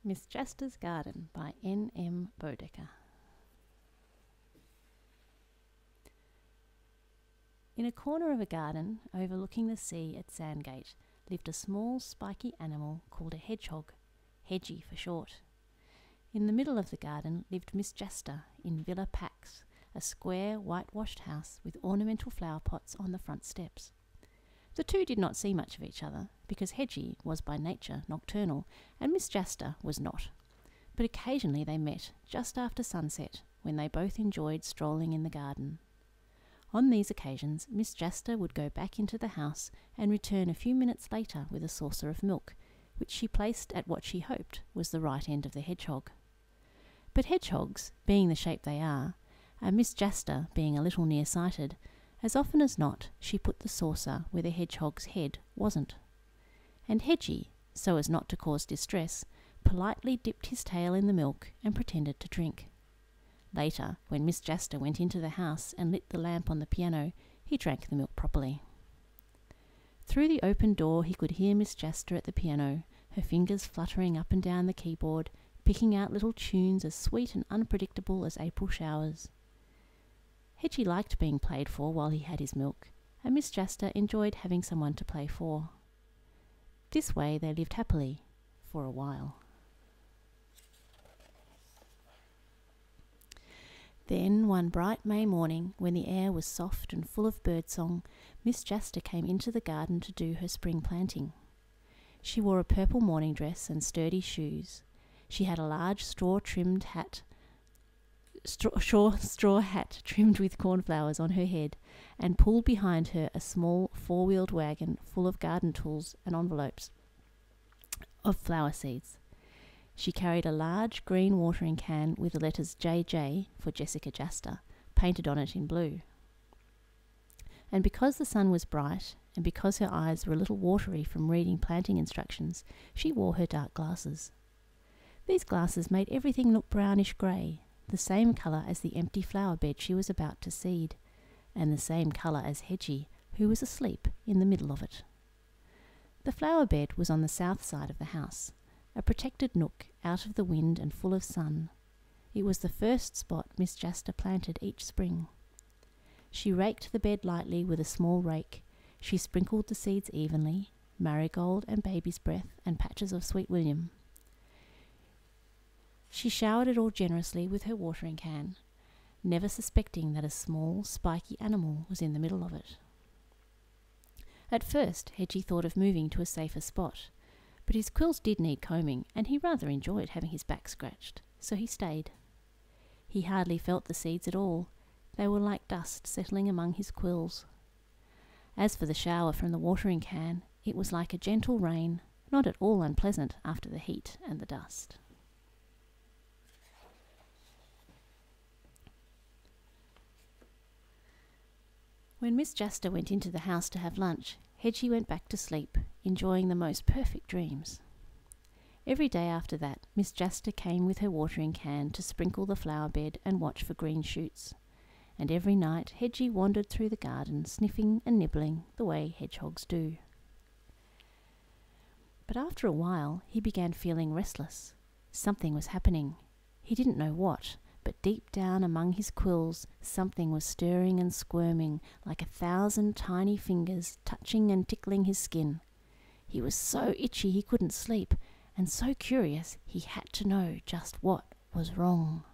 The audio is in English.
Miss Jaster's Garden by N.M. Bodecker. In a corner of a garden overlooking the sea at Sandgate lived a small spiky animal called a hedgehog, Hedgie for short. In the middle of the garden lived Miss Jaster in Villa Pax, a square whitewashed house with ornamental flower pots on the front steps. The two did not see much of each other, because Hedgie was by nature nocturnal and Miss Jaster was not. But occasionally they met just after sunset, when they both enjoyed strolling in the garden. On these occasions Miss Jaster would go back into the house and return a few minutes later with a saucer of milk, which she placed at what she hoped was the right end of the hedgehog. But hedgehogs, being the shape they are, and Miss Jaster being a little near-sighted, as often as not she put the saucer where the hedgehog's head wasn't. And Hedgie, so as not to cause distress, politely dipped his tail in the milk and pretended to drink. Later, when Miss Jaster went into the house and lit the lamp on the piano, he drank the milk properly. Through the open door he could hear Miss Jaster at the piano, her fingers fluttering up and down the keyboard, picking out little tunes as sweet and unpredictable as April showers. Hedgie liked being played for while he had his milk, and Miss Jaster enjoyed having someone to play for. This way they lived happily, for a while. Then, one bright May morning, when the air was soft and full of birdsong, Miss Jaster came into the garden to do her spring planting. She wore a purple morning dress and sturdy shoes. She had a large straw hat trimmed with cornflowers on her head, and pulled behind her a small four-wheeled wagon full of garden tools and envelopes of flower seeds. She carried a large green watering can with the letters JJ for Jessica Jaster painted on it in blue. And because the sun was bright, and because her eyes were a little watery from reading planting instructions, she wore her dark glasses. These glasses made everything look brownish grey, the same colour as the empty flower bed she was about to seed, and the same colour as Hedgie, who was asleep in the middle of it. The flower bed was on the south side of the house, a protected nook out of the wind and full of sun. It was the first spot Miss Jaster planted each spring. She raked the bed lightly with a small rake. She sprinkled the seeds evenly, marigold and baby's breath and patches of sweet william. She showered it all generously with her watering can, never suspecting that a small, spiky animal was in the middle of it. At first, Hedgie thought of moving to a safer spot, but his quills did need combing, and he rather enjoyed having his back scratched, so he stayed. He hardly felt the seeds at all. They were like dust settling among his quills. As for the shower from the watering can, it was like a gentle rain, not at all unpleasant after the heat and the dust. When Miss Jaster went into the house to have lunch, Hedgie went back to sleep, enjoying the most perfect dreams. Every day after that, Miss Jaster came with her watering can to sprinkle the flower bed and watch for green shoots. And every night Hedgie wandered through the garden, sniffing and nibbling the way hedgehogs do. But after a while, he began feeling restless. Something was happening. He didn't know what, but deep down among his quills something was stirring and squirming like 1,000 tiny fingers touching and tickling his skin. He was so itchy he couldn't sleep, and so curious he had to know just what was wrong.